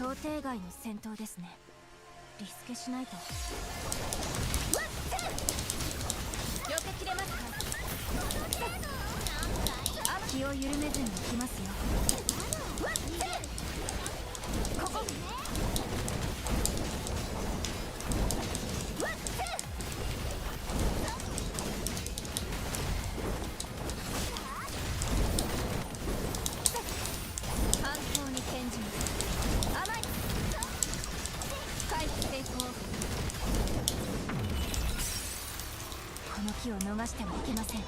想定外の戦闘ですね。リスケしないと。避けきれますか？気を緩めずにいきますよ。ここ反抗に転じます。甘い回避成功。この機を逃してはいけません。こ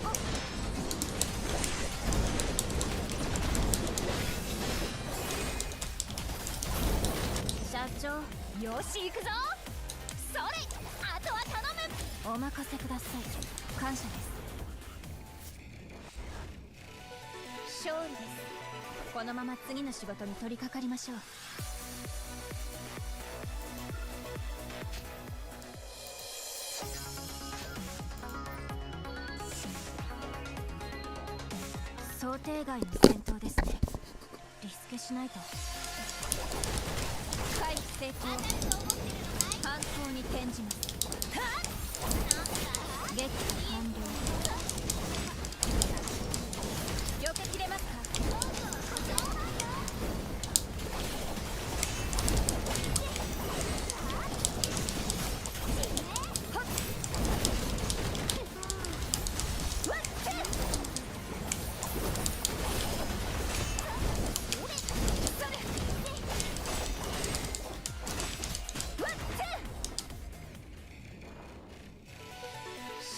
こ社長、よし行くぞ。それ、あとは頼む。お任せください。感謝です。勝利です。このまま次の仕事に取り掛かりましょう。想定外の戦闘ですね。リスケしないと。回避成功。反抗に転じます。撃破完了。避けきれますか？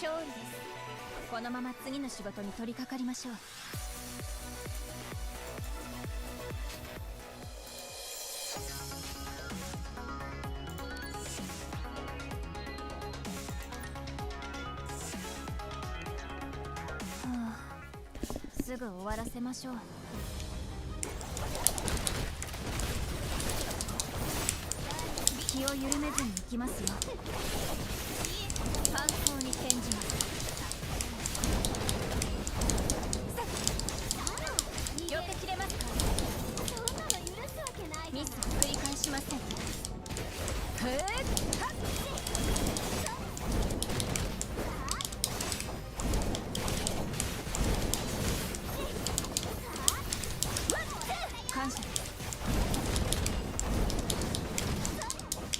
勝利です。このまま次の仕事に取り掛かりましょう。すぐ終わらせましょう。気を緩めずにいきますよ。反抗に転じます。避けきれますか？ミスを繰り返しません。感謝です。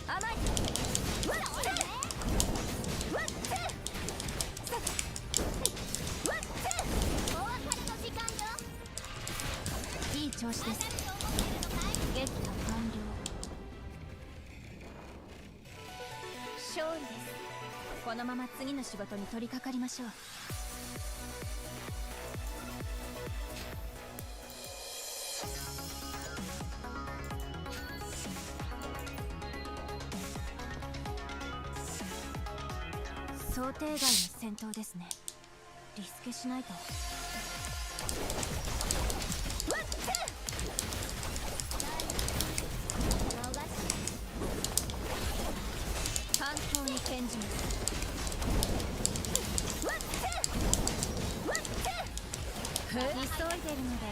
甘いいい調子です。撃破完了。勝利です。このまま次の仕事に取り掛かりましょう。想定外の戦闘ですね。リスケしないと。反抗に転じます。急いでるので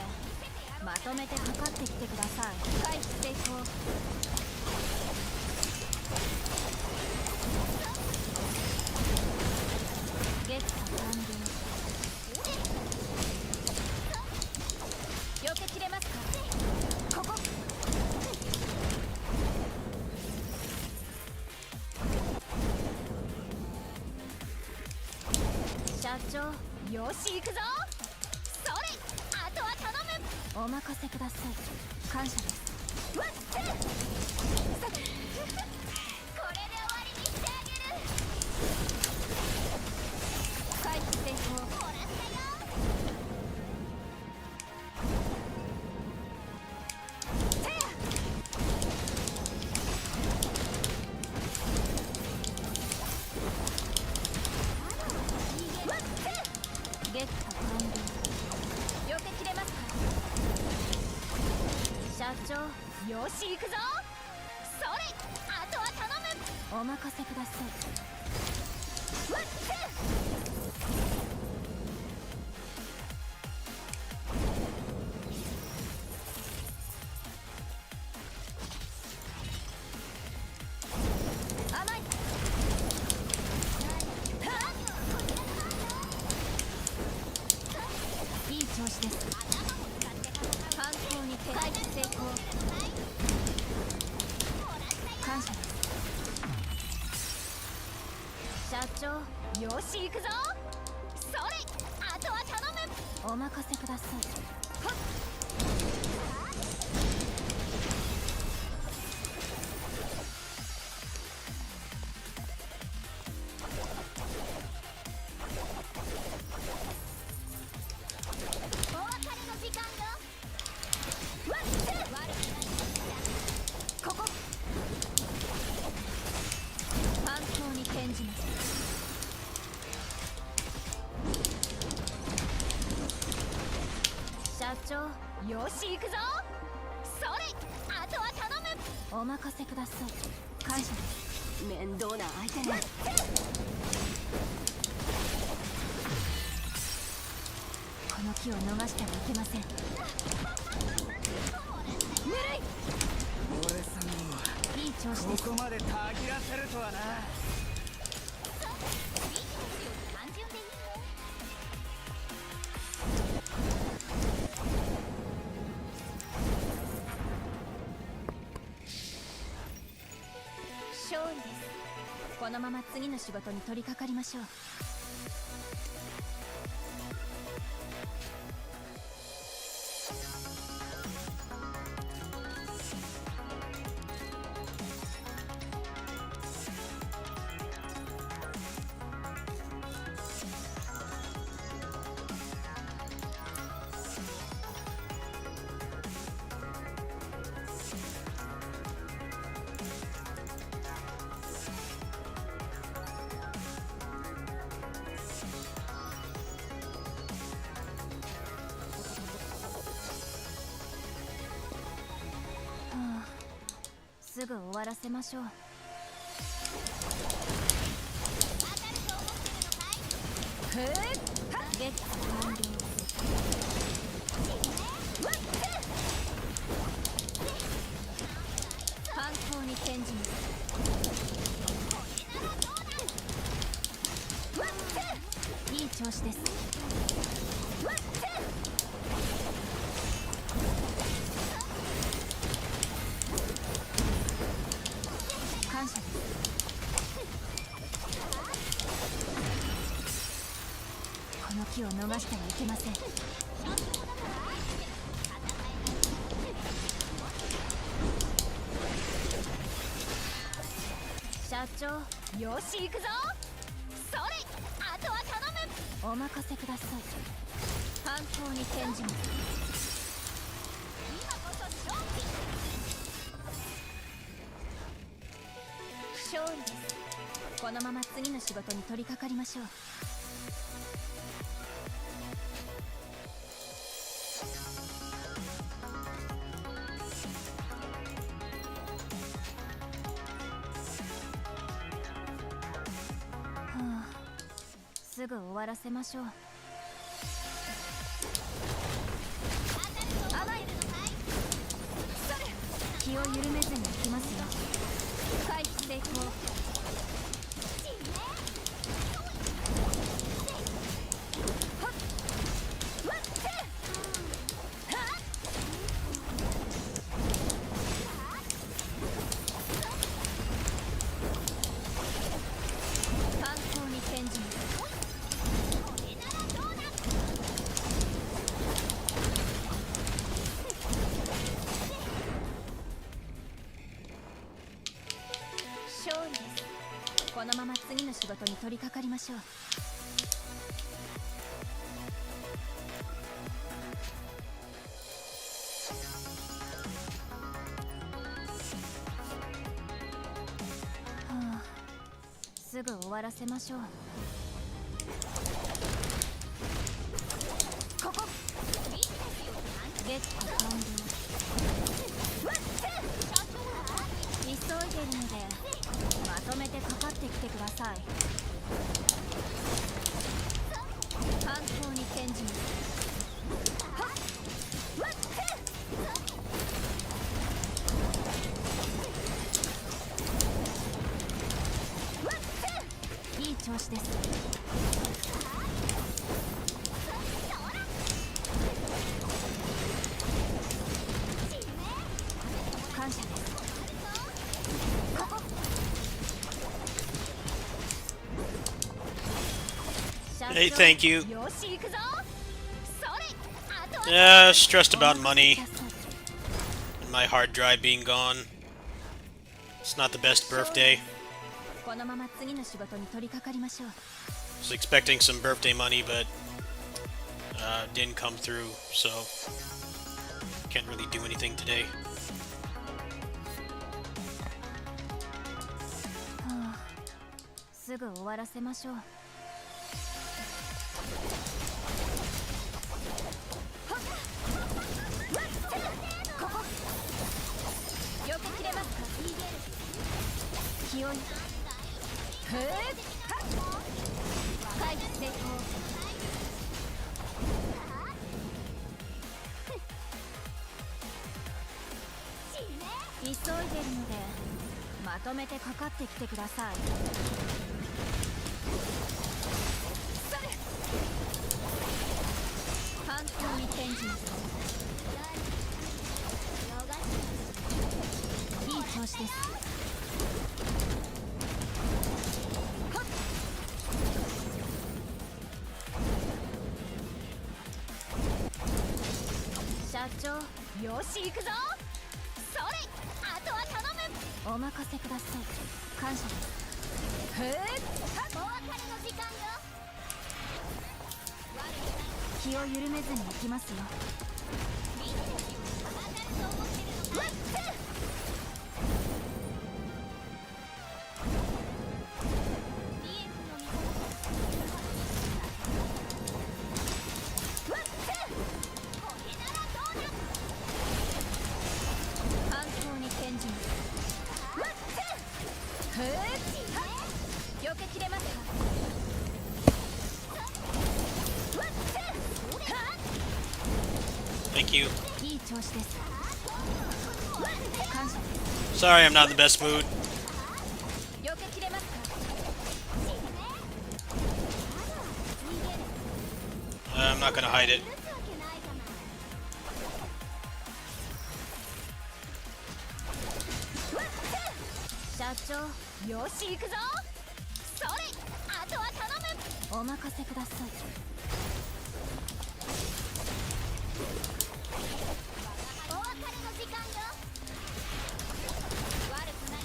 まとめてかかってきてください。回避成功。撃破完了。避けきれますか？ここ社長、よし行くぞ。それ、あとは頼む。お任せください。感謝です。これで終わりにしてあげる。回避成功。撃破完了。避けきれますか？社長、よし行くぞ。それ、あとは頼む。お任せください。調子です。反抗に回避成功。感謝です。社長、よし行くぞ。それ、あとは頼む。お任せください。はっ。お別れの時間よ。ワンツー。ここ。反抗に転じます。社長、よし行くぞ。それ、あとは頼む。お任せください。感謝です。面倒な相手ね。この機を逃してはいけません。ぬるい。俺さんをいい調子です。ここまでたぎらせるとはな。勝利です。このまま次の仕事に取り掛かりましょう。すぐ終わらせましょう。ゲット完了。反抗に転じます。いい調子です。感謝です。この機を逃してはいけません。社長、よし行くぞ。それ、あとは頼む。お任せください。反抗に転じます。今こそ勝利。勝利です。このまま次の仕事に取り掛かりましょう。すぐ終わらせましょう。甘い。気を緩めずにいきますよ。回避成功。反抗に転じます。勝利です。このまま次の仕事に取り掛かりましょう。すぐ終わらせましょう。ここ。ゲット完了。急いでるのでまとめてかかってきてください。反抗に転じます。いい調子です。Hey, thank you. よし行くぞそれあとは Yeah, stressed about money and my hard drive being gone. It's not the best birthday. このまま次の仕事に取り掛かりましょう Was expecting some birthday money, but didn't come through, so can't really do anything today. すぐ終わらせましょうここ避けきれますか気をふーっ回避成功急いでるのでまとめてかかってきてください反抗に転じますいい調子です社長よし行くぞそれあとは頼むお任せください感謝ですふーっお別れの時間よ気を緩めずに行きますよ反抗に転じますふーっ避けきれますか Thank you. いい調子です感謝です Sorry, I'm not in the best mood. 避けきれますか I'm not gonna hide it. 社長よし行くぞそれあとは頼むお任せくださいお別れの時間よ悪くない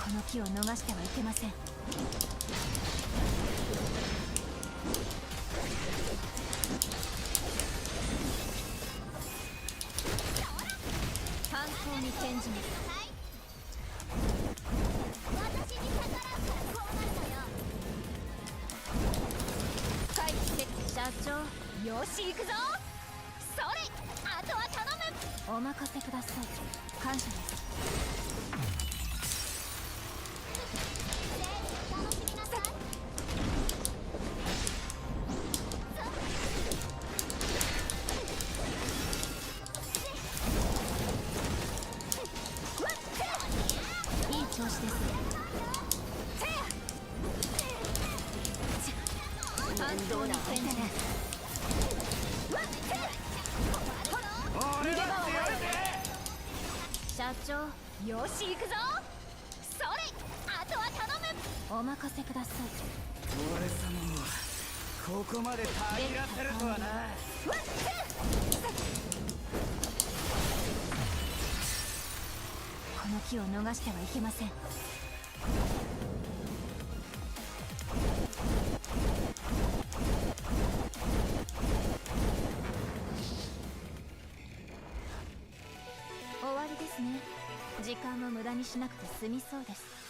この機を逃してはいけません反抗に転じます私に逆らうからこうなるのよ回避して社長よし行くぞそれあとは頼むお任せください感謝です楽しみなさいいい調子です反動に転じます社長よし行くぞそれあとは頼むお任せください俺様をここまでたぎらせるとはなこの機を逃してはいけません終わりですね時間を無駄にしなくて済みそうです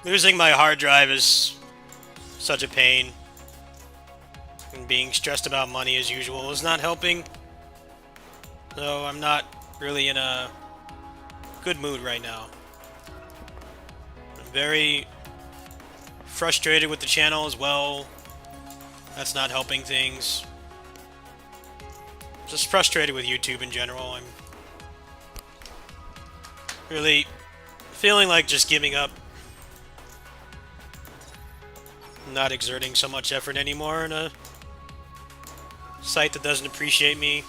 Losing my hard drive is such a pain. And being stressed about money as usual is not helping. So I'm not really in a good mood right now. Very frustrated with the channel as well. That's not helping things. Just frustrated with YouTube in general. I'm really feeling like just giving up. Not exerting so much effort anymore in a site that doesn't appreciate me.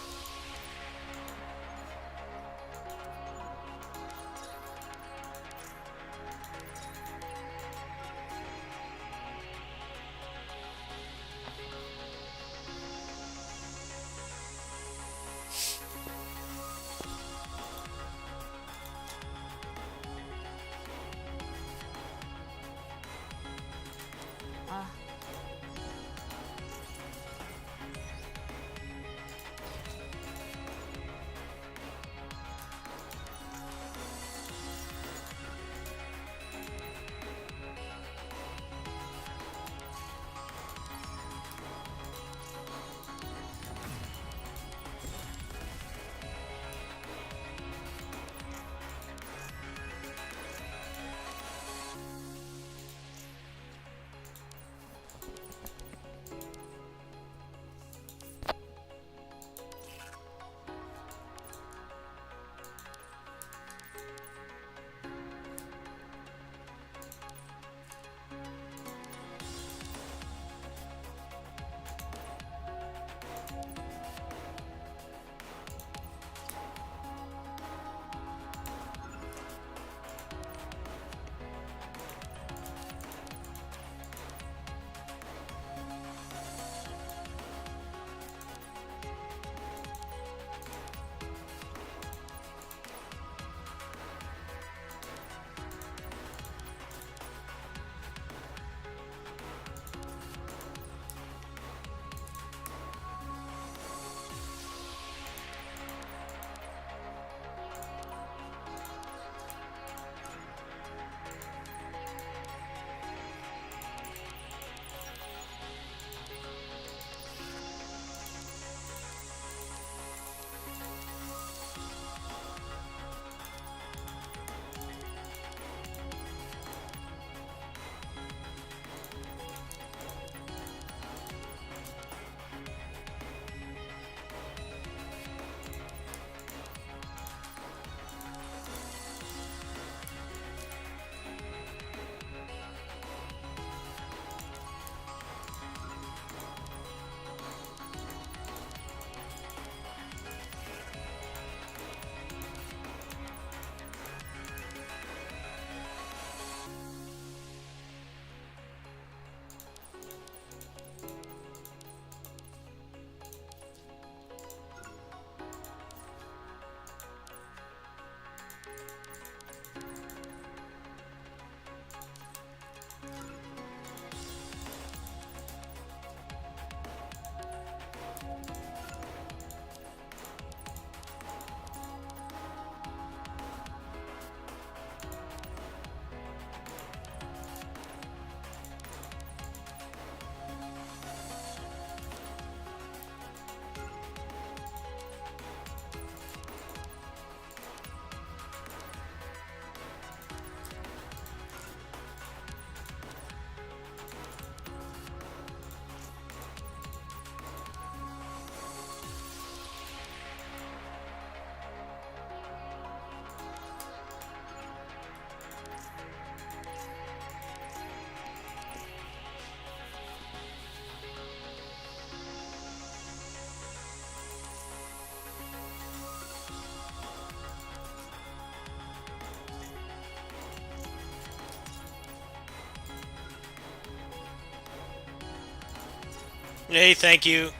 Hey, thank you.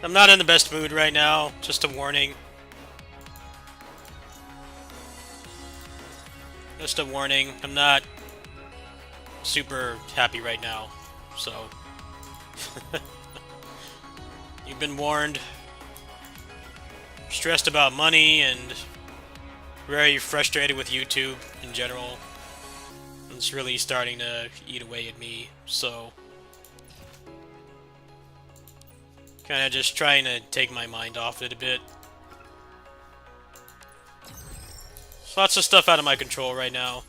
I'm not in the best mood right now, just a warning. Just a warning, I'm not super happy right now, so... You've been warned. Stressed about money and very frustrated with YouTube in general. It's really starting to eat away at me, so... Kinda just trying to take my mind off it a bit. Lots of stuff out of my control right now.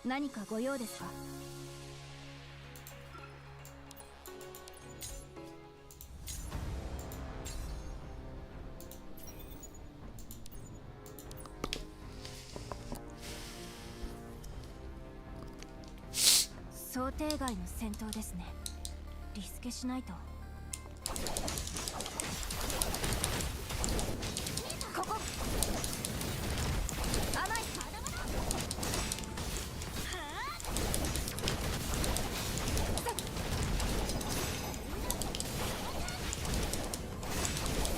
何かご用ですか？想定外の戦闘ですね。リスケしないと。ここ甘い。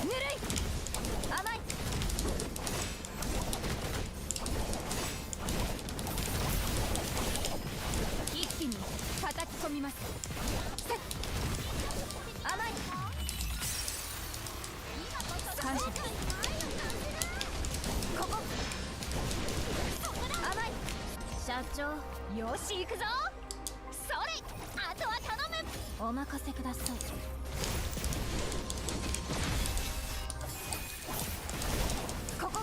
ぬるい。甘い。一気に叩き込みます。甘い。感謝です。ここ甘い。社長、よし行くぞ。それ、あとは頼む。お任せください。ここ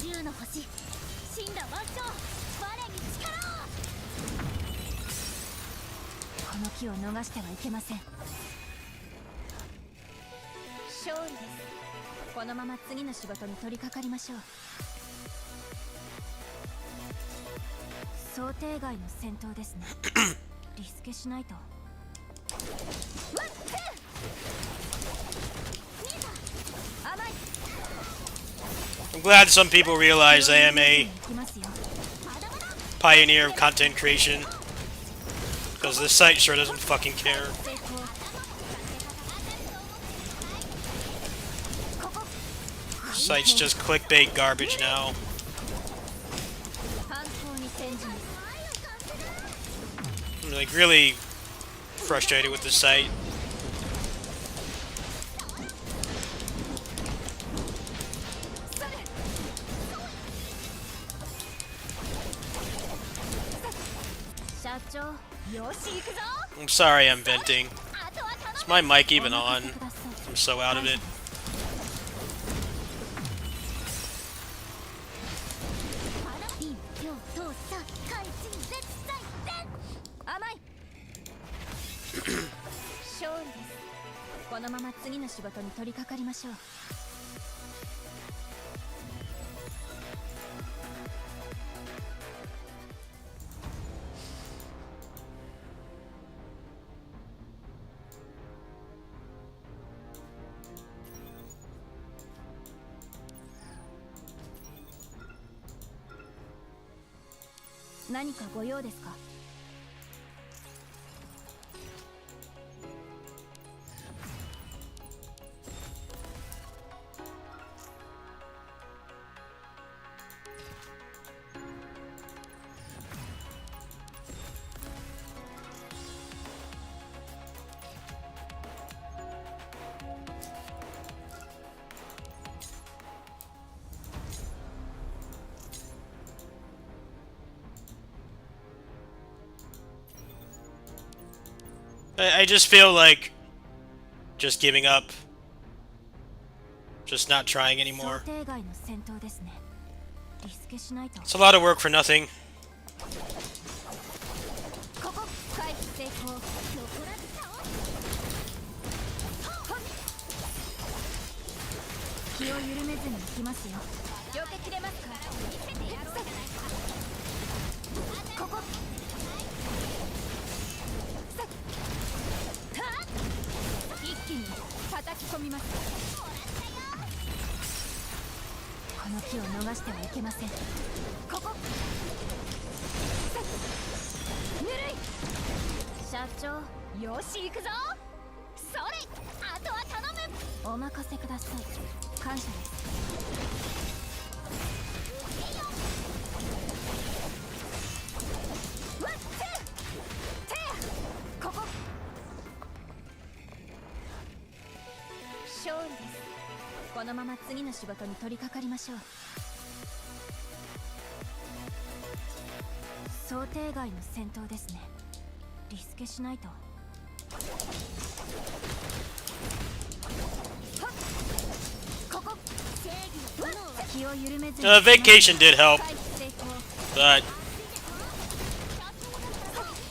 竜の星、死んだ万象、我に力を。この機を逃してはいけません。勝利です。このまま次の仕事に取り掛かりましょう。想定外の戦闘ですね。リスケしないと。甘い。 I'm glad some people realize I am a pioneer of content creation. Because this site sure doesn't fucking care. Site's just clickbait garbage now. I'm like really frustrated with the site. I'm sorry I'm venting. Is my mic even on? I'm so out of it. What? 何かご用ですか？I just feel like just giving up. Just not trying anymore. It's a lot of work for nothing. Vacation did help, but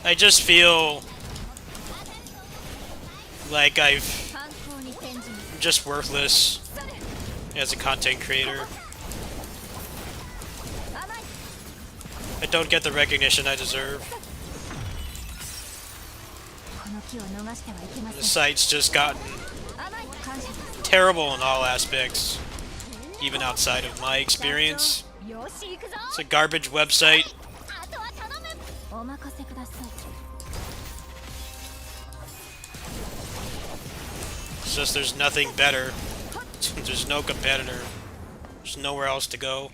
I just feel like I'm 反抗に転じる just worthless as a content creator. 甘い I don't get the recognition I deserve. この機を逃してはいけま The せん site's just gotten 甘い感謝です terrible in all aspects, even outside of my experience. よし行くぞ It's a garbage website. あとは頼むお任せください It's just there's nothing better. There's no competitor. There's nowhere else to go.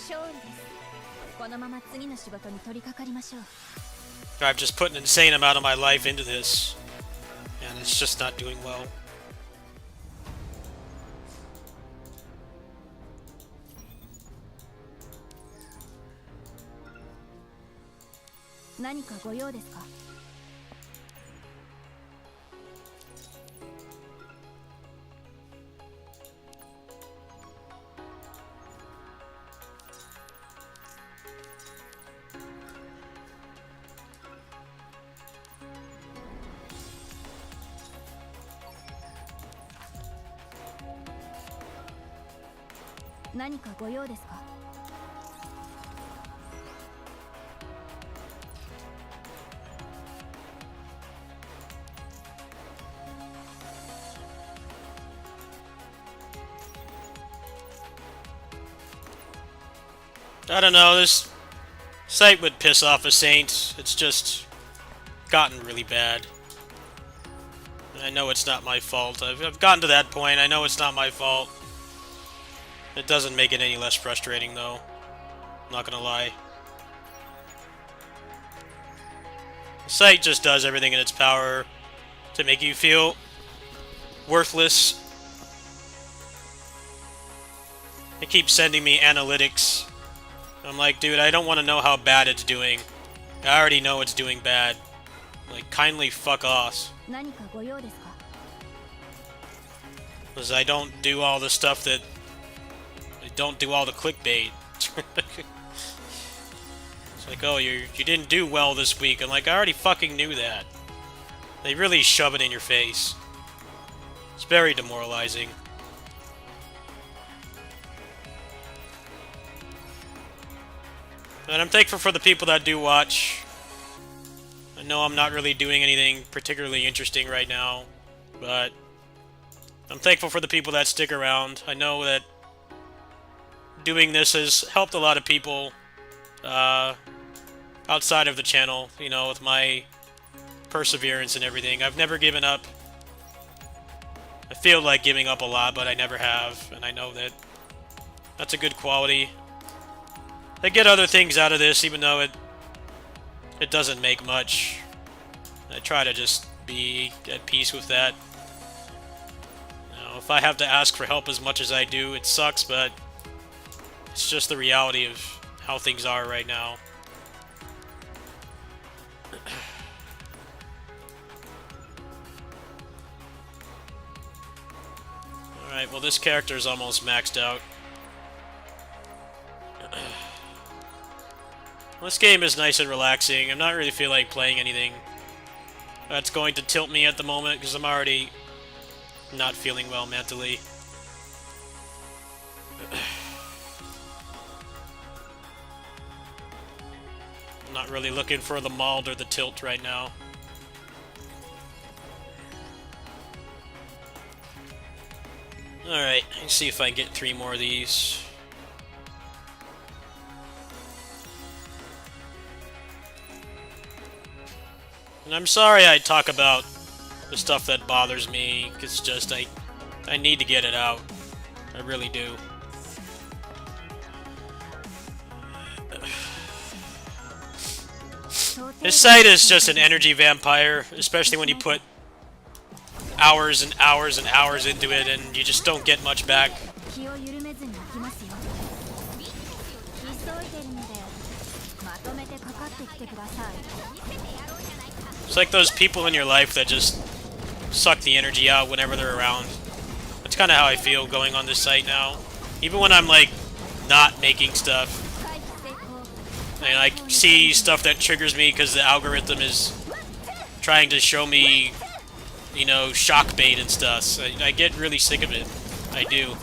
勝利ですこのまま次の仕事に取り掛かりましょう I've just put an insane amount of my life into this, and it's just not doing well. 何かご用ですか 何かご用ですか I don't know, this site would piss off a saint. It's just gotten really bad. I know it's not my fault. I've gotten to that point. I know it's not my fault. It doesn't make it any less frustrating, though. I'm not gonna lie. The site just does everything in its power to make you feel worthless. It keeps sending me analytics. I'm like, dude, I don't want to know how bad it's doing. I already know it's doing bad. Like, kindly fuck off. 何かご用ですか Because I don't do all the stuff that... I don't do all the clickbait. It's like, oh, you didn't do well this week. I'm like, I already fucking knew that. They really shove it in your face. It's very demoralizing. And I'm thankful for the people that do watch. I know I'm not really doing anything particularly interesting right now, but I'm thankful for the people that stick around. I know that doing this has helped a lot of people outside of the channel, you know, with my perseverance and everything. I've never given up. I feel like giving up a lot, but I never have, and I know that that's a good quality. I get other things out of this, even though it doesn't make much. I try to just be at peace with that. You know, if I have to ask for help as much as I do, it sucks, but it's just the reality of how things are right now. Alright, well this character is almost maxed out. This game is nice and relaxing. I'm not really feeling like playing anything that's going to tilt me at the moment, because I'm already not feeling well mentally. I'm not really looking for the mauled or the tilt right now. Alright, let's see if I can get 3 more of these. And I'm sorry I talk about the stuff that bothers me, it's just I need to get it out. I really do. This site is just an energy vampire, especially when you put hours and hours and hours into it and you just don't get much back. 気を緩めずに行きますよ急いでるのでまとめてかかってきてください It's like those people in your life that just suck the energy out whenever they're around. That's kind of how I feel going on this site now. Even when I'm like not making stuff, And I see stuff that triggers me because the algorithm is trying to show me, you know, shock bait and stuff. So I get really sick of it. I do.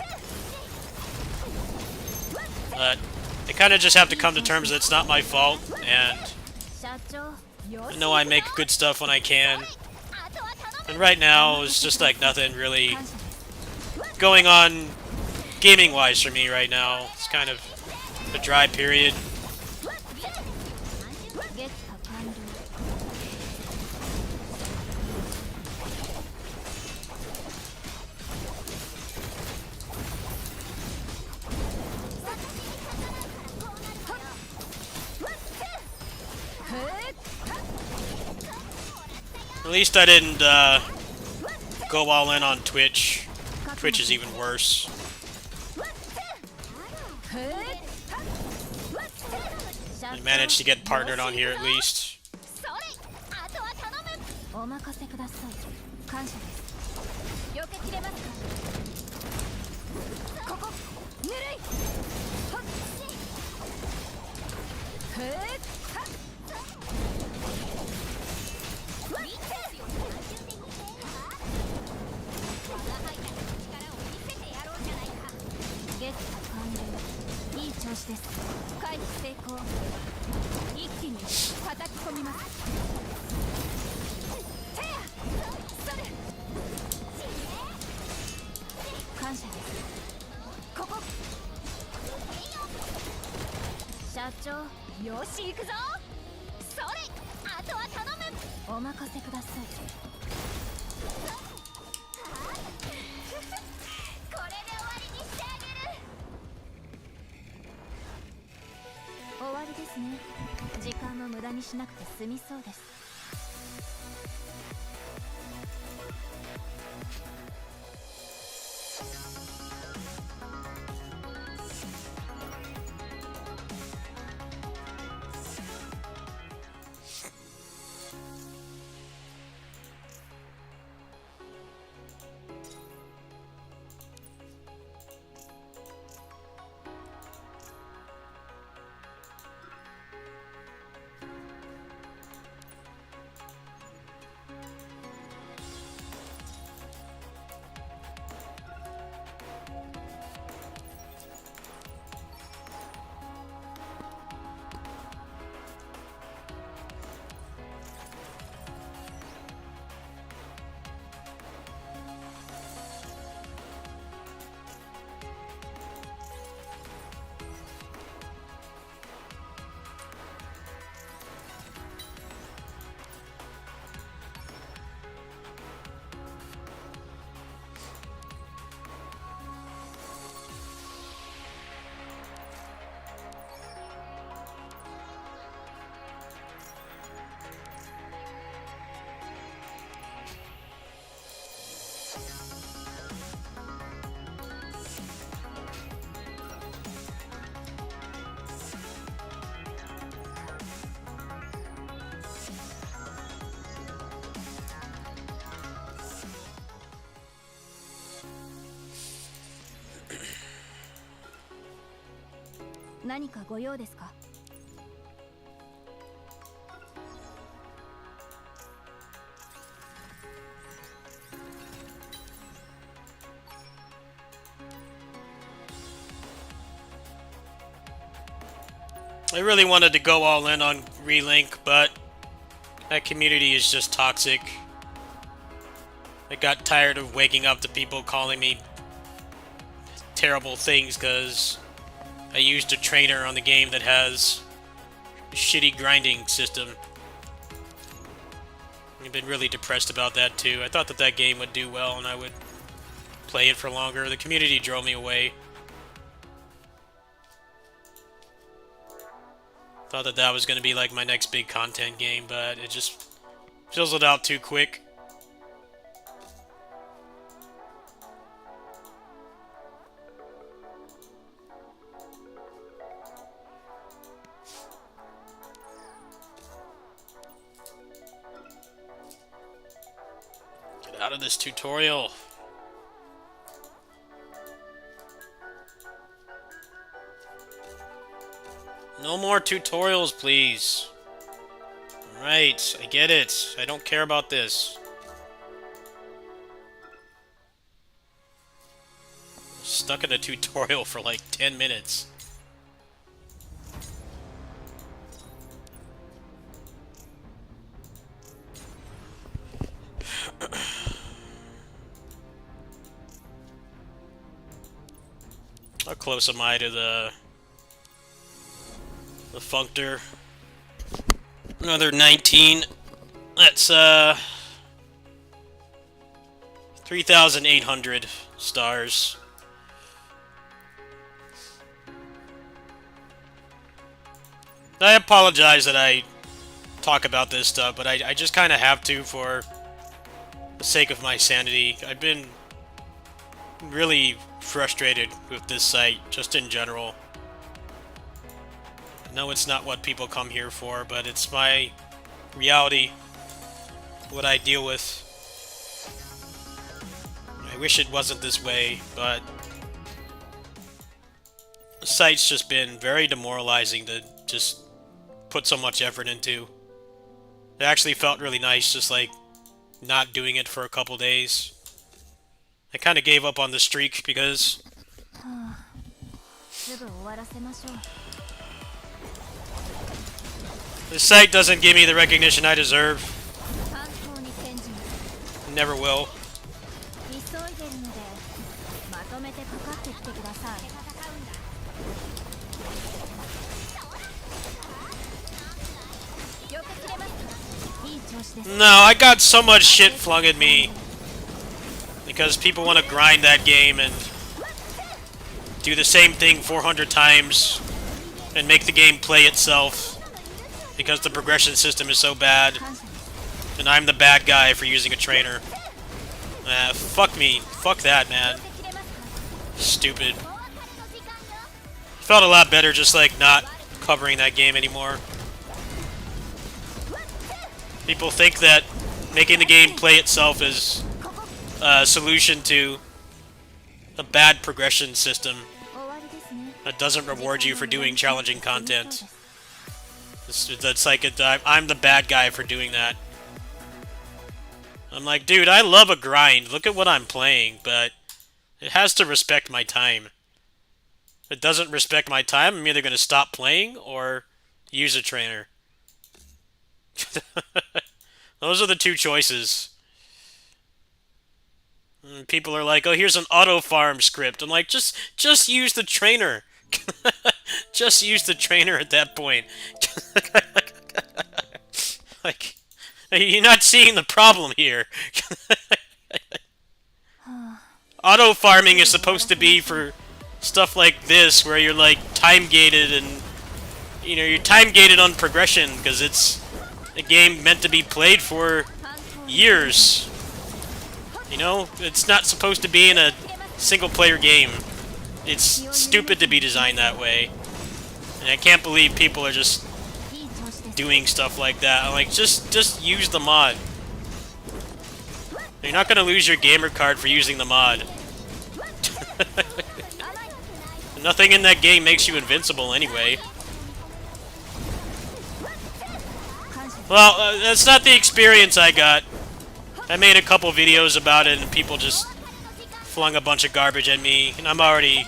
But I kind of just have to come to terms that it's not my fault, and I know I make good stuff when I can. And right now, it's just like nothing really going on gaming-wise for me right now. It's kind of a dry period. At least I didn't go all in on Twitch. Twitch is even worse. I managed to get partnered on here at least. I really wanted to go all in on Relink, but that community is just toxic. I got tired of waking up to people calling me terrible things because I used a trainer on the game that has a shitty grinding system. I've been really depressed about that too. I thought that that game would do well and I would play it for longer. The community drove me away. Thought that that was going to be like my next big content game, but it just fizzled out too quick. Get out of this tutorial. No more tutorials, please. Alright, I get it. I don't care about this. Stuck in a tutorial for like 10 minutes. How close am I to the functor? Another 19. That's 3,800 stars. I apologize that I talk about this stuff, but I just kind of have to for the sake of my sanity. I've been really frustrated with this site, just in general. I know it's not what people come here for, but it's my reality, what I deal with. I wish it wasn't this way, but the site's just been very demoralizing to just put so much effort into. It actually felt really nice just like not doing it for a couple days. I kind of gave up on the streak because the site doesn't give me the recognition I deserve. Never will. No, I got so much shit flung at me because people want to grind that game and do the same thing 400 times and make the game play itself because the progression system is so bad, and I'm the bad guy for using a trainer. Fuck me. Fuck that, man. Stupid. Felt a lot better just like not covering that game anymore. People think that making the game play itself is a solution to a bad progression system that doesn't reward you for doing challenging content. That's like I'm the bad guy for doing that. I'm like, dude, I love a grind. Look at what I'm playing, but it has to respect my time. If it doesn't respect my time, I'm either going to stop playing or use a trainer. Those are the two choices. And people are like, oh, here's an auto farm script. I'm like, just use the trainer. Just use the trainer at that point. Like, you're not seeing the problem here. Auto farming is supposed to be for stuff like this, where you're like time gated and you're time gated on progression because it's a game meant to be played for years. It's not supposed to be in a single-player game. It's stupid to be designed that way. And I can't believe people are just doing stuff like that. I'm like, just use the mod. You're not gonna lose your gamer card for using the mod. Nothing in that game makes you invincible anyway. Well, that's not the experience I got. I made a couple videos about it and people just flung a bunch of garbage at me, and I'm already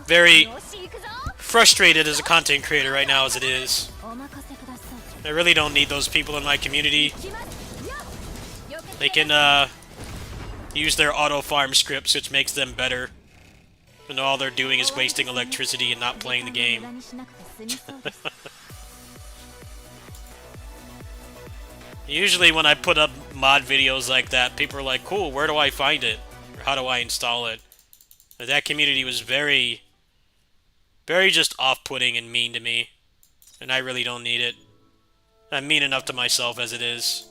very frustrated as a content creator right now as it is. I really don't need those people in my community. They can use their auto farm scripts, which makes them better, and all they're doing is wasting electricity and not playing the game. Usually when I put up mod videos like that, people are like, cool, where do I find it? Or how do I install it? But that community was very, very just off-putting and mean to me. And I really don't need it. I'm mean enough to myself as it is.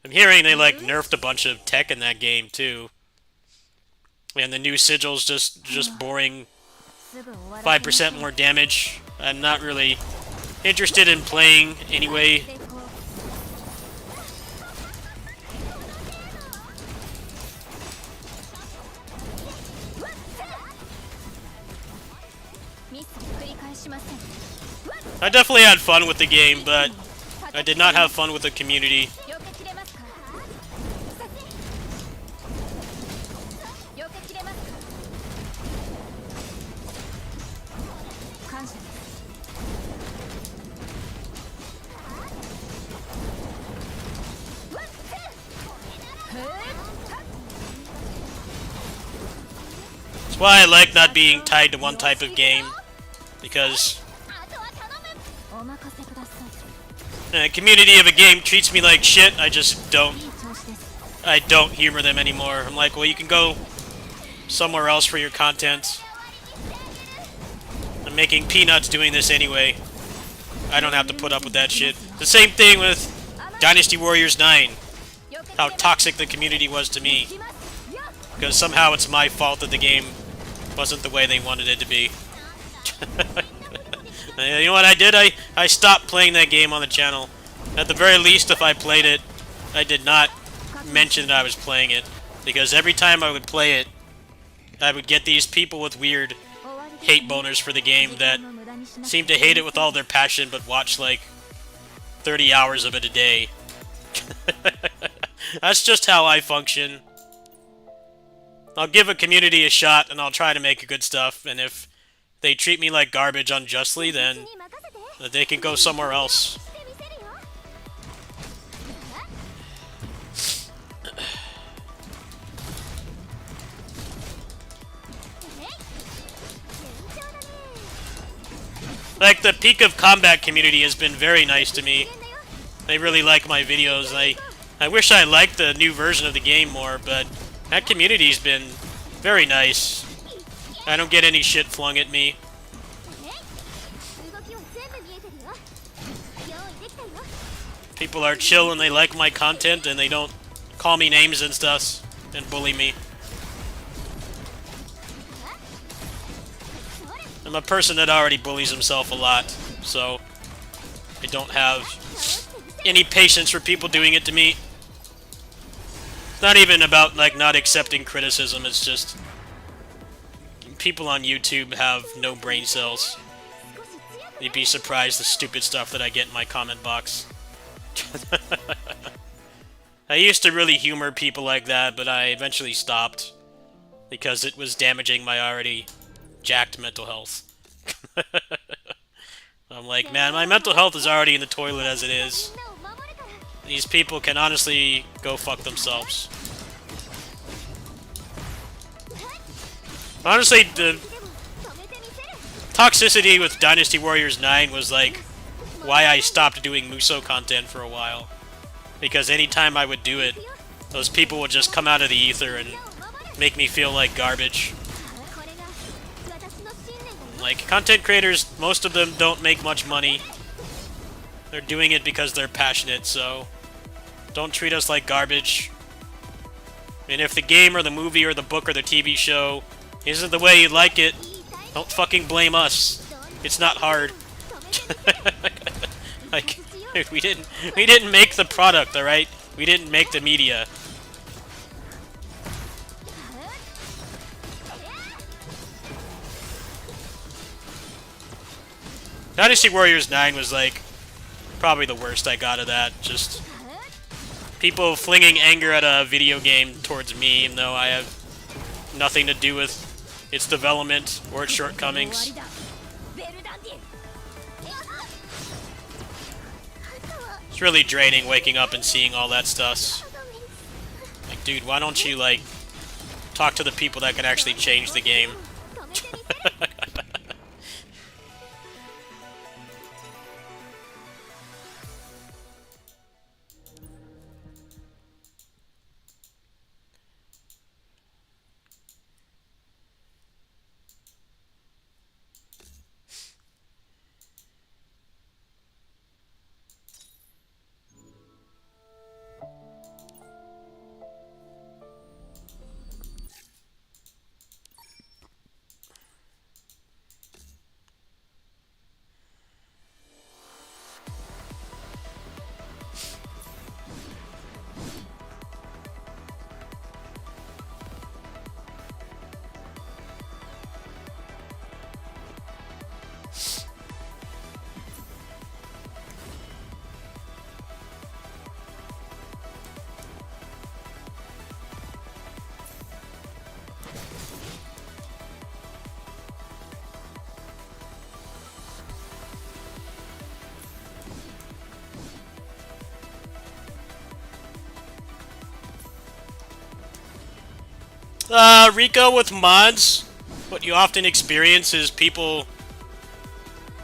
I'm hearing they like nerfed a bunch of tech in that game too. And the new sigil's just boring 5% more damage. I'm not really interested in playing anyway. しません。 I definitely had fun with the game, but I did not have fun with the community. 避けきれますか。避けきれますか。感謝です。 That's why I like not being tied to one type of game, because あとは頼む。お任せください。 the community of a game treats me like shit. I just don't. いい調子です。 I don't humor them anymore. I'm like, well, you can go somewhere else for your content. I'm making peanuts doing this anyway. I don't have to put up with that shit. The same thing with Dynasty Warriors 9. How toxic the community was to me. Because somehow it's my fault that the game wasn't the way they wanted it to be. You know what I did? I stopped playing that game on the channel. At the very least, if I played it, I did not mention that I was playing it. Because every time I would play it, I would get these people with weird hate boners for the game that seem to hate it with all their passion but watch like 30 hours of it a day. That's just how I function. I'll give a community a shot and I'll try to make good stuff, and if they treat me like garbage unjustly, then they can go somewhere else. Like, the Peak of Combat community has been very nice to me. They really like my videos. I wish I liked the new version of the game more, but that community's been very nice. I don't get any shit flung at me. People are chill and they like my content and they don't call me names and stuff and bully me. I'm a person that already bullies himself a lot, so I don't have any patience for people doing it to me. It's not even about, like, not accepting criticism, it's just people on YouTube have no brain cells. You'd be surprised the stupid stuff that I get in my comment box. I used to really humor people like that, but I eventually stopped because it was damaging my already jacked mental health. I'm like, man, my mental health is already in the toilet as it is. These people can honestly go fuck themselves. Honestly, the toxicity with Dynasty Warriors 9 was like why I stopped doing Muso content for a while. Because anytime I would do it, those people would just come out of the ether and make me feel like garbage. Like, content creators, most of them don't make much money. They're doing it because they're passionate, so don't treat us like garbage. And if the game or the movie or the book or the TV show isn't the way you like it, don't fucking blame us. It's not hard. Like, we didn't make the product, alright? We didn't make the media. Dynasty Warriors 9 was, like, probably the worst I got of that. Just people flinging anger at a video game towards me, even though I have nothing to do with its development or its shortcomings. It's really draining waking up and seeing all that stuff. Like, dude, why don't you, like, talk to the people that can actually change the game? Rico, with mods, what you often experience is people,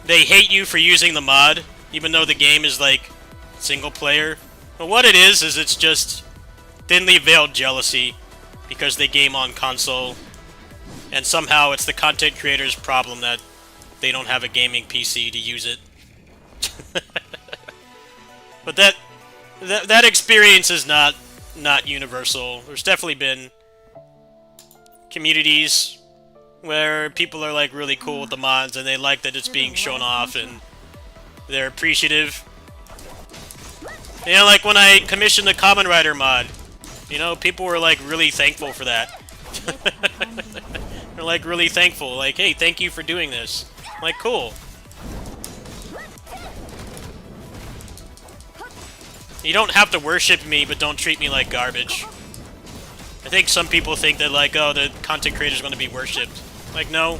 they hate you for using the mod, even though the game is like single player. But what it is it's just thinly veiled jealousy because they game on console, and somehow it's the content creator's problem that they don't have a gaming PC to use it. But that experience is not universal. There's definitely been communities where people are like really cool with the mods and they like that it's being shown off and they're appreciative. You know, like when I commissioned the Kamen Rider mod, you know, people were like really thankful for that. They're like really thankful, like, hey, thank you for doing this. I'm like, cool. You don't have to worship me, but don't treat me like garbage. I think some people think that, like, oh, the content creator's going to be worshipped. Like, no.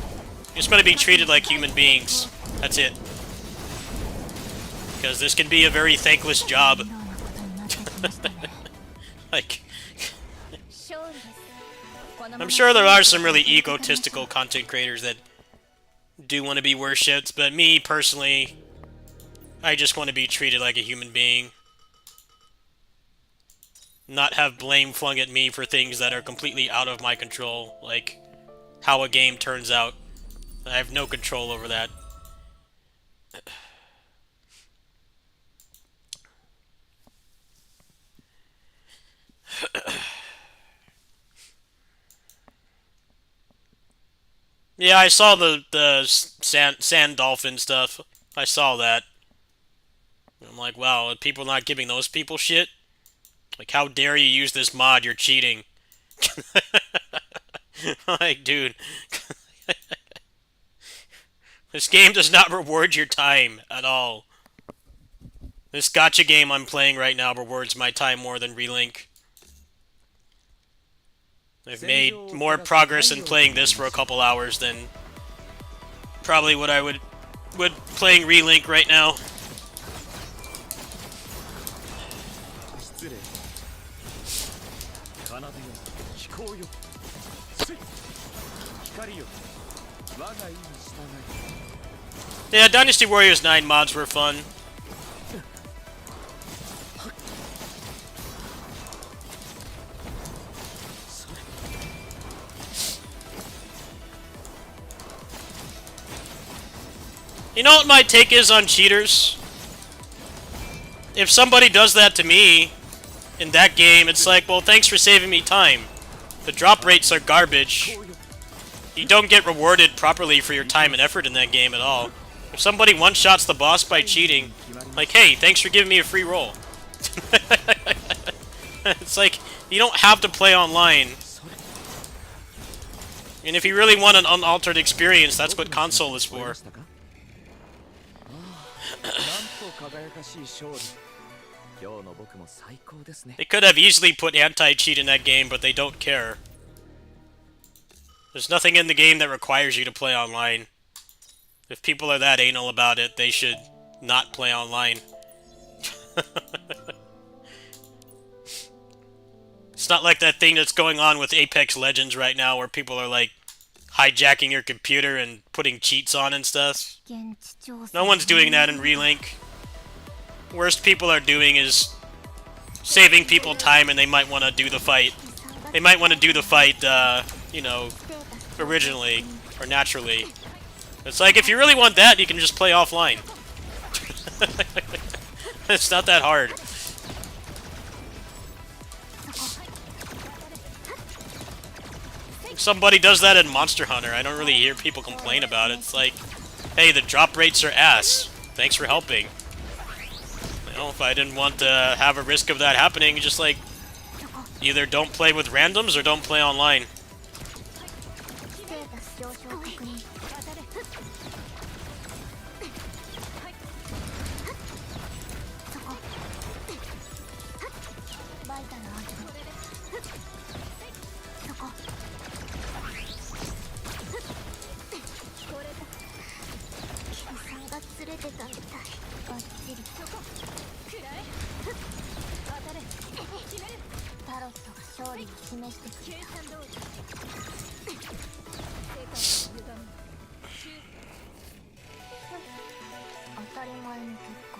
You're just going to be treated like human beings. That's it. Because this can be a very thankless job. Like... I'm sure there are some really egotistical content creators that do want to be worshipped, but me, personally, I just want to be treated like a human being. Not have blame flung at me for things that are completely out of my control, like how a game turns out. I have no control over that. Yeah, I saw the sand dolphin stuff. I saw that. I'm like, wow, are people not giving those people shit? Like, how dare you use this mod? You're cheating. Like, dude. This game does not reward your time at all. This gacha game I'm playing right now rewards my time more than Relink. I've made more progress in playing this for a couple hours than probably what I would playing Relink right now. Yeah, Dynasty Warriors 9 mods were fun. You know what my take is on cheaters? If somebody does that to me in that game, it's like, well, thanks for saving me time. The drop rates are garbage. You don't get rewarded properly for your time and effort in that game at all. If somebody one-shots the boss by cheating, like, hey, thanks for giving me a free roll. It's like, you don't have to play online. And if you really want an unaltered experience, that's what console is for. They could have easily put anti-cheat in that game, but they don't care. There's nothing in the game that requires you to play online. If people are that anal about it, they should not play online. It's not like that thing that's going on with Apex Legends right now where people are like hijacking your computer and putting cheats on and stuff. No one's doing that in Relink. Worst people are doing is saving people time, and they might want to do the fight. They might want to do the fight, you know, originally or naturally. It's like, if you really want that, you can just play offline. It's not that hard. If somebody does that in Monster Hunter, I don't really hear people complain about it. It's like, hey, the drop rates are ass. Thanks for helping. You know, if I didn't want to have a risk of that happening, just like, either don't play with randoms or don't play online. り示して計算通り世界を歪む当たり前の結果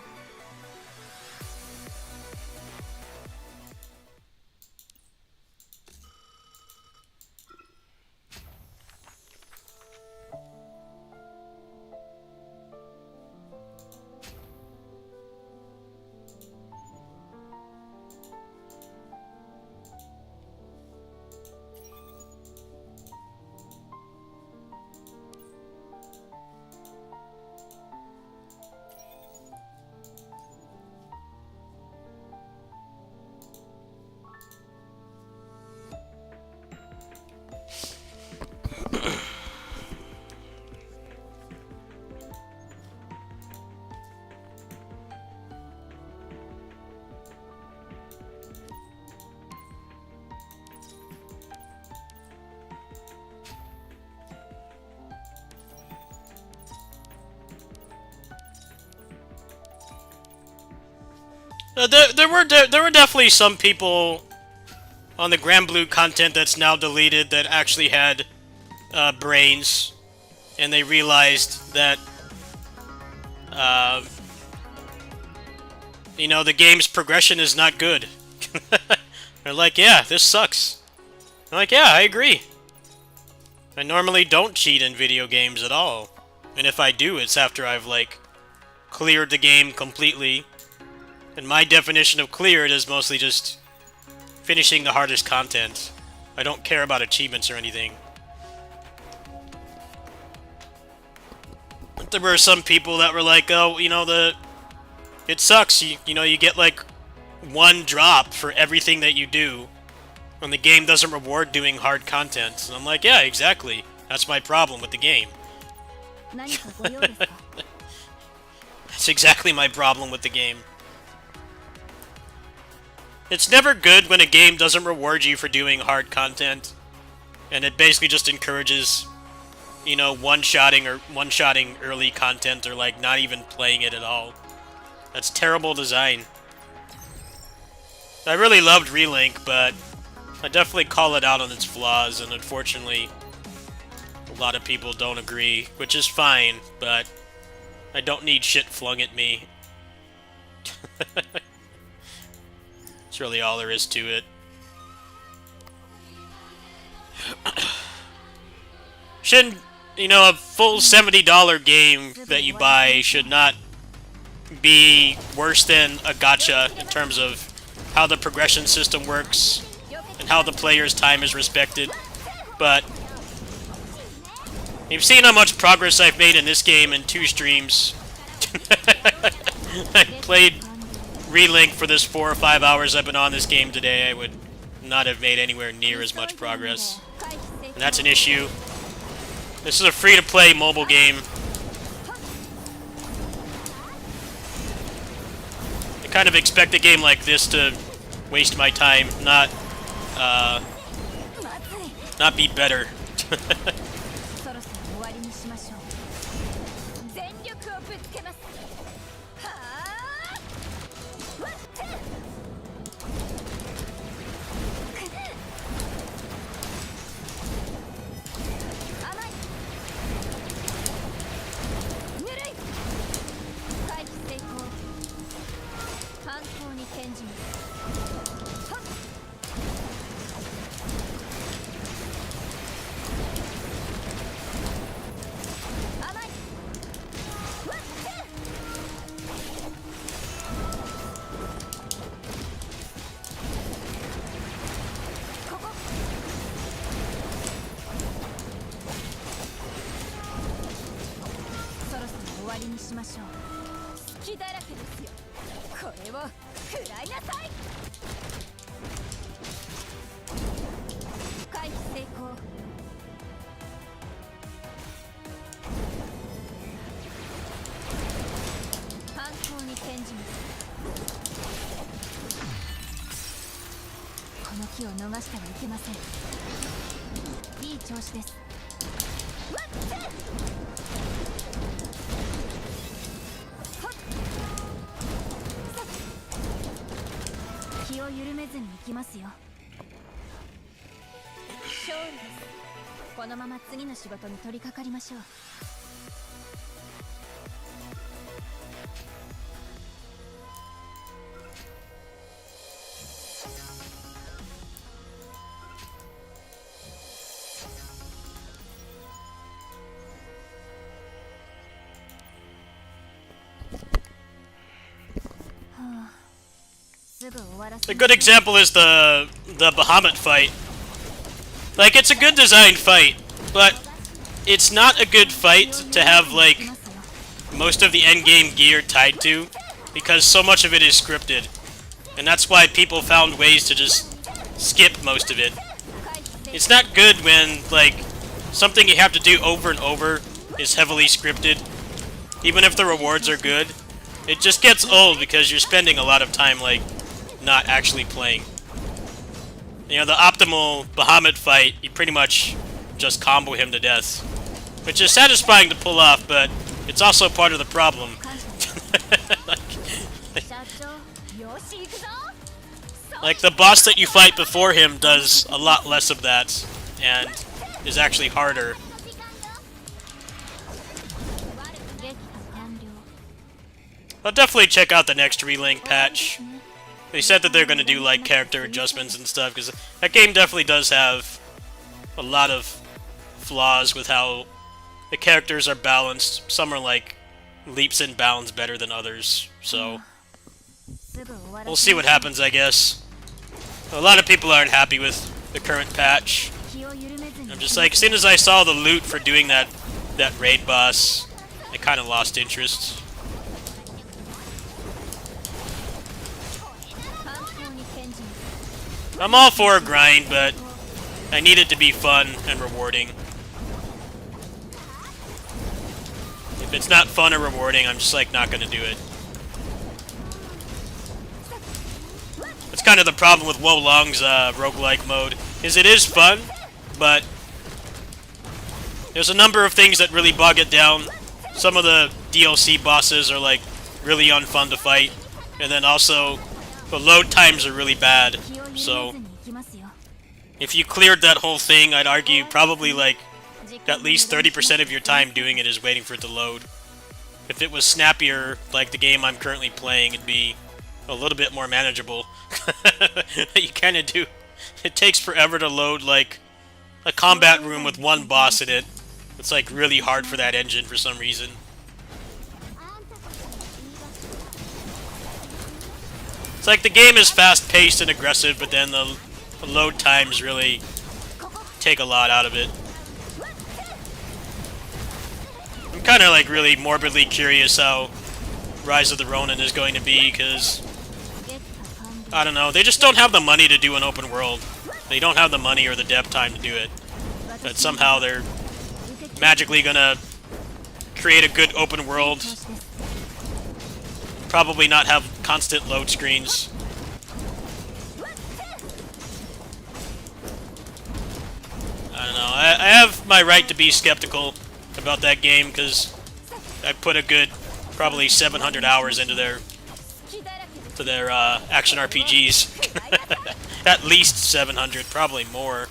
There were definitely some people on the Grand Blue content that's now deleted that actually had brains, and they realized that you know, the game's progression is not good. They're like, yeah, this sucks. I'm like, yeah, I agree. I normally don't cheat in video games at all, and if I do, it's after I've like cleared the game completely. And my definition of cleared is mostly just finishing the hardest content. I don't care about achievements or anything. But there were some people that were like, oh, you know, it sucks. You know, you get like one drop for everything that you do, and the game doesn't reward doing hard content. And I'm like, yeah, exactly. That's my problem with the game. That's exactly my problem with the game. It's never good when a game doesn't reward you for doing hard content, and it basically just encourages, you know, one-shotting early content, or like not even playing it at all. That's terrible design. I really loved Relink, but I definitely call it out on its flaws, and unfortunately, a lot of people don't agree, which is fine, but I don't need shit flung at me. That's really all there is to it. Shouldn't, you know, a full $70 game that you buy should not be worse than a gacha in terms of how the progression system works and how the player's time is respected. But you've seen how much progress I've made in this game in 2 streams. I played Relink for this 4 or 5 hours I've been on this game today. I would not have made anywhere near as much progress. And that's an issue. This is a free-to-play mobile game. I kind of expect a game like this to waste my time, not be better. 勝利です。このまま次の仕事に取り掛かりましょう。A good example is the Bahamut fight. Like, it's a good designed fight, but it's not a good fight to have, like, most of the endgame gear tied to, because so much of it is scripted. And that's why people found ways to just skip most of it. It's not good when, like, something you have to do over and over is heavily scripted. Even if the rewards are good, it just gets old because you're spending a lot of time, like, not actually playing. You know, the optimal Bahamut fight, you pretty much just combo him to death. Which is satisfying to pull off, but it's also part of the problem. like, the boss that you fight before him does a lot less of that, and is actually harder. I'll definitely check out the next Relink patch. They said that they're going to do, like, character adjustments and stuff, because that game definitely does have a lot of flaws with how the characters are balanced. Some are, like, leaps and bounds better than others, so we'll see what happens, I guess. A lot of people aren't happy with the current patch. I'm just like, as soon as I saw the loot for doing that raid boss, I kind of lost interest. I'm all for a grind, but I need it to be fun and rewarding. If it's not fun or rewarding, I'm just, like, not gonna do it. That's kind of the problem with Wo Long's roguelike mode, is it is fun, but there's a number of things that really bog it down. Some of the DLC bosses are, like, really unfun to fight, and then also the load times are really bad. So if you cleared that whole thing, I'd argue probably, like, at least 30% of your time doing it is waiting for it to load. If it was snappier, like the game I'm currently playing, it'd be a little bit more manageable. You kind of do. It takes forever to load, like, a combat room with one boss in it. It's, like, really hard for that engine for some reason. It's like the game is fast-paced and aggressive, but then the load times really take a lot out of it. I'm kind of, like, really morbidly curious how Rise of the Ronin is going to be, because I don't know, they just don't have the money to do an open world. They don't have the money or the dev time to do it. But somehow they're magically gonna create a good open world. Probably not have constant load screens. I don't know. I have my right to be skeptical about that game because I put a good probably 700 hours into their action RPGs. At least 700, probably more.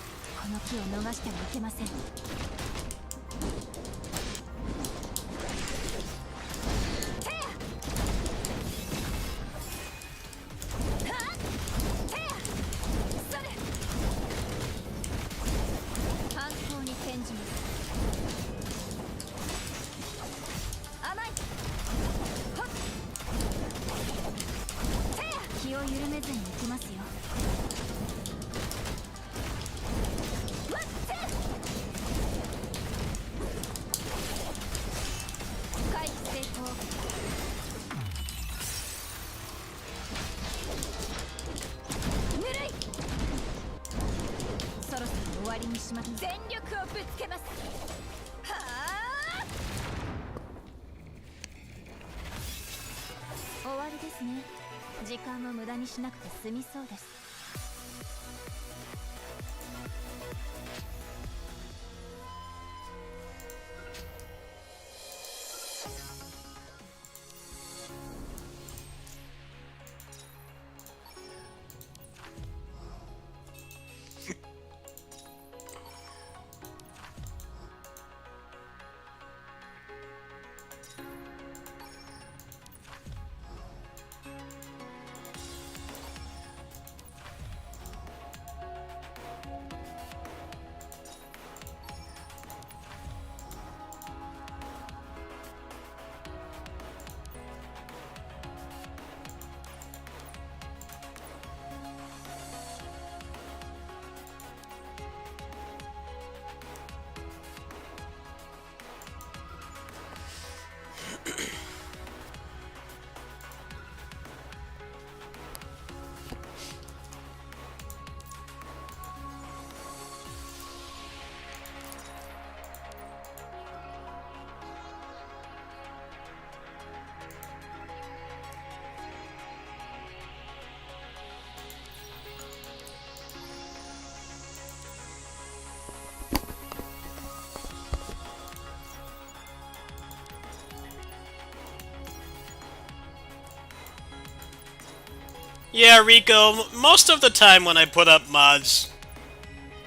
Yeah, Rico, most of the time when I put up mods,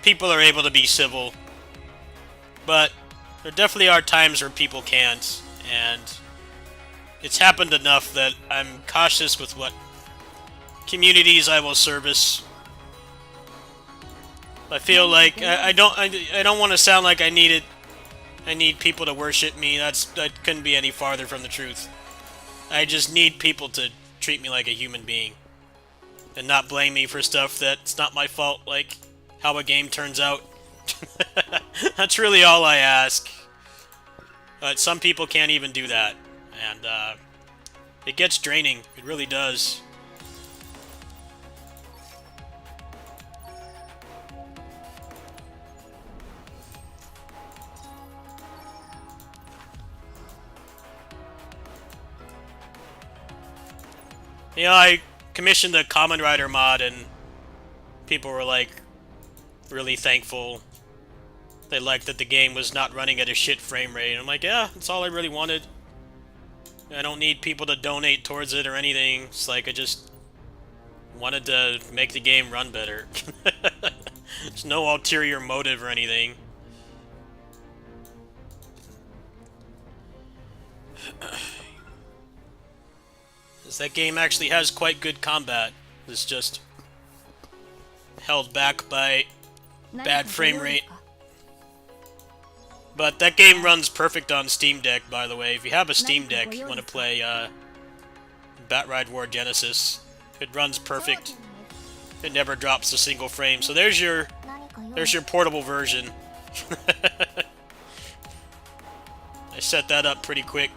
people are able to be civil. But there definitely are times where people can't, and it's happened enough that I'm cautious with what communities I will service. I feel like I don't want to sound like I need people to worship me. That couldn't be any farther from the truth. I just need people to treat me like a human being and not blame me for stuff that's not my fault, like how a game turns out. That's really all I ask. But some people can't even do that, and it gets draining. It really does. You know, I commissioned the Kamen Rider mod, and people were like really thankful. They liked that the game was not running at a shit frame rate. And I'm like, yeah, that's all I really wanted. I don't need people to donate towards it or anything. It's like I just wanted to make the game run better. There's no ulterior motive or anything. That game actually has quite good combat. It's just held back by bad frame rate. But that game runs perfect on Steam Deck, by the way. If you have a Steam Deck, you want to play Batride War Genesis, it runs perfect. It never drops a single frame. So there's your portable version. I set that up pretty quick.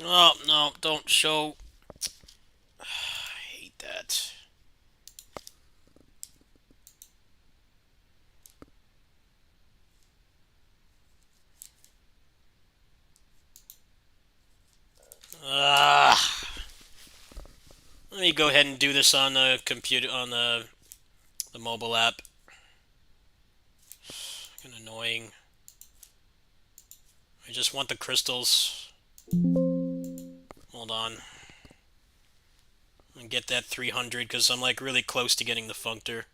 Oh, no, don't show. I hate that. Let me go ahead and do this on the computer, on the mobile app. Kind of annoying. I just want the crystals. Hold on. And get that 300 because I'm like really close to getting the functor.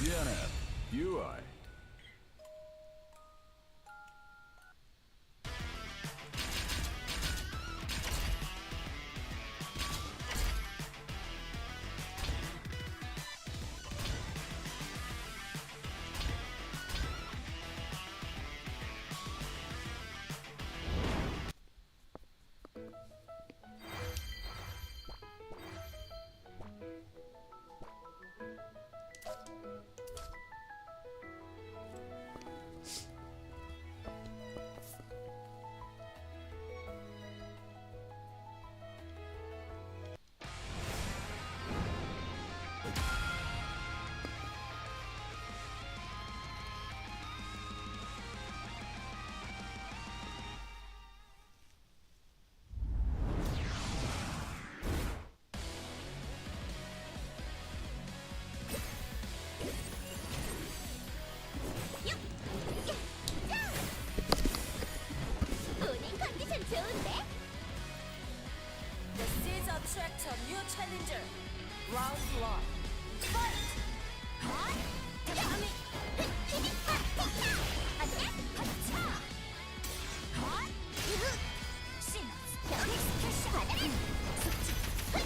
DNF UI. 본인 컨디션 좋은데? The seeds attract a new challenger. Round one. Fight! 감히 어때? 하차! 시너스 병익 캐시 받아라! 숙지 어때?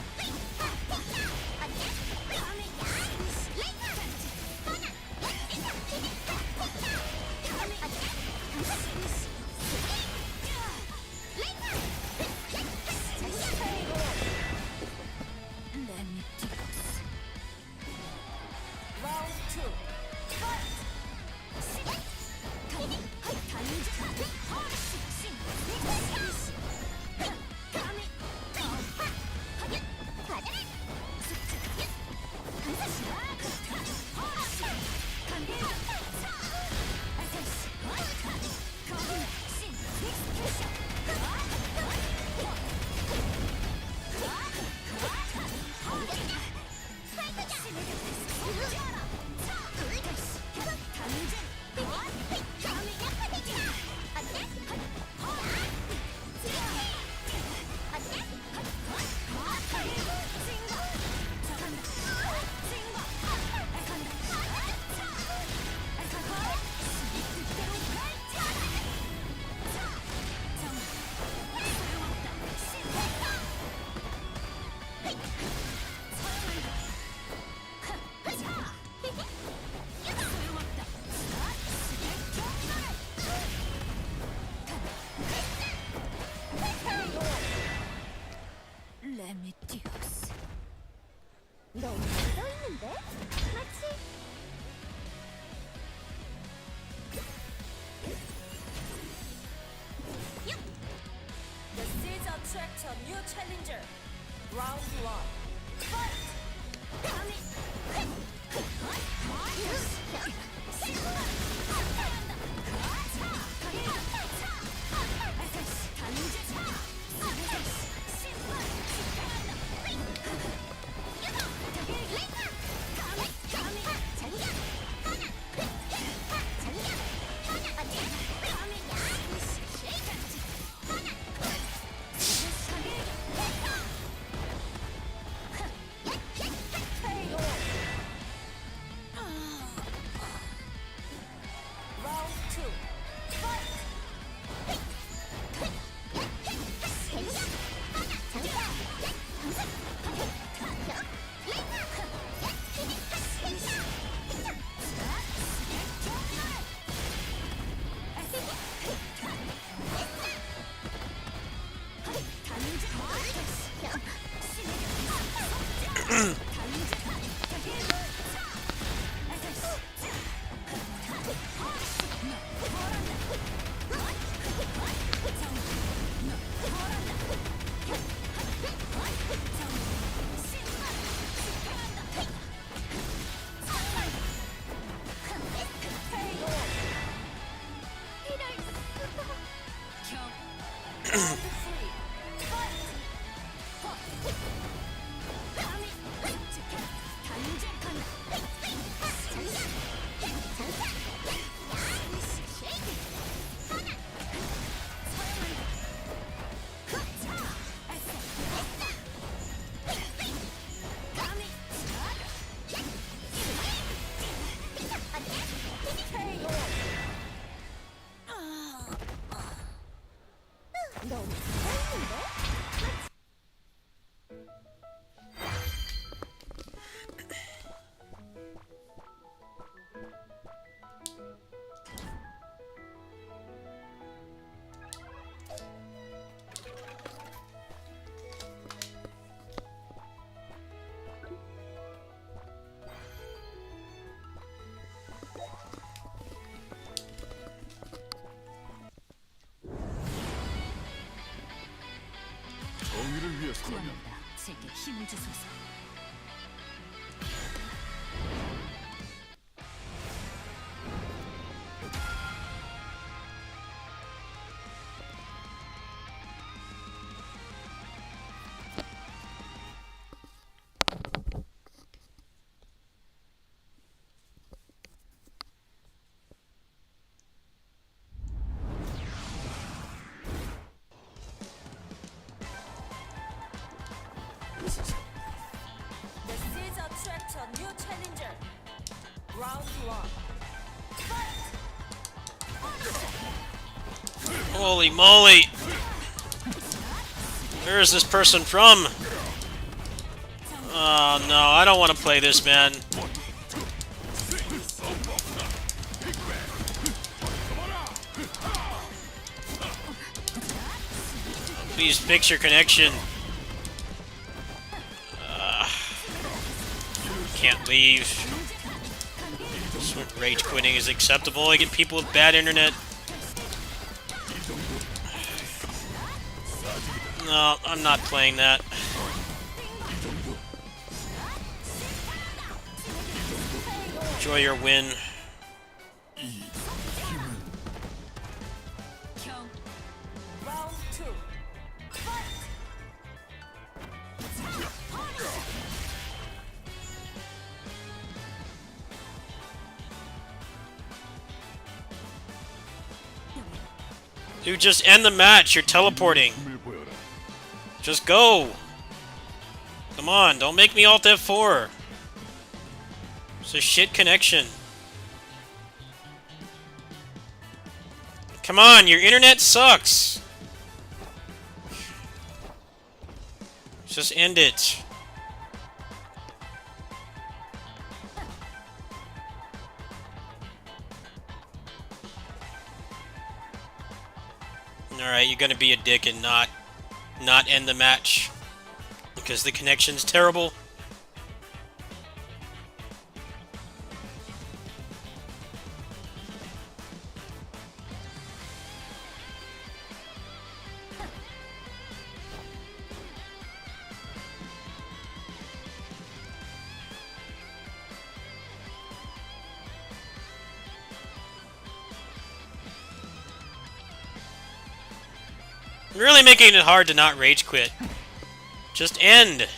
감히 레이터! 하나! 감히 어때? 강사! Round two. Fight! 레미디우스 너무 떠있는데? 마치 The seeds attract a new challenger. Round one. Fight! 감히 Round two. Fight! 감히 힘을 주소서. The seeds attract a new challenger. Round 1. Holy moly! Where is this person from? Oh no, I don't want to play this, man. Please fix your connection. Can't leave. Rage quitting is acceptable. I get people with bad internet. No, I'm not playing that. Enjoy your win. Round 2. Dude, just end the match. You're teleporting. Just go. Come on, don't make me Alt F4. It's a shit connection. Come on, your internet sucks. Just end it. Alright, you're gonna be a dick and not end the match. Because the connection's terrible. Really making it hard to not rage quit. Just end.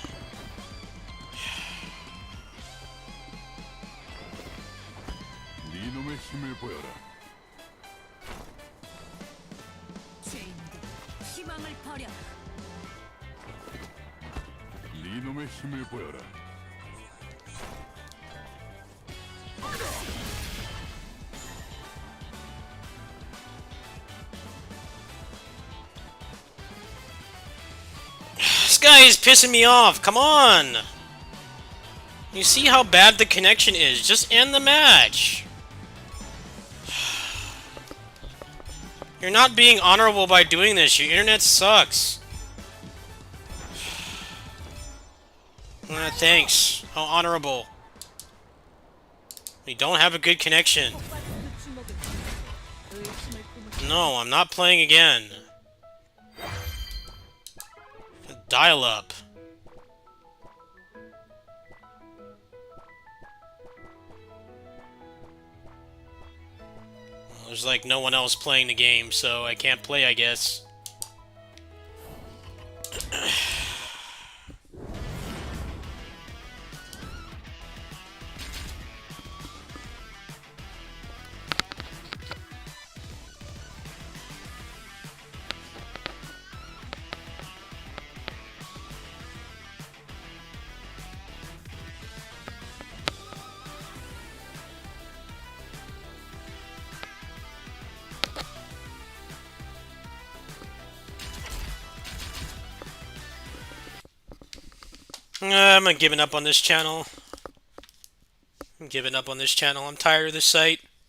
죄인들, 희망을 버려라. 이놈의 힘을 보여라. This guy is pissing me off. Come on. You see how bad the connection is. Just end the match. You're not being honorable by doing this. Your internet sucks. Thanks. How honorable. You don't have a good connection. No, I'm not playing again. Dial up. Well, there's like no one else playing the game, so I can't play, I guess. I'm giving up on this channel. I'm giving up on this channel. I'm tired of this site.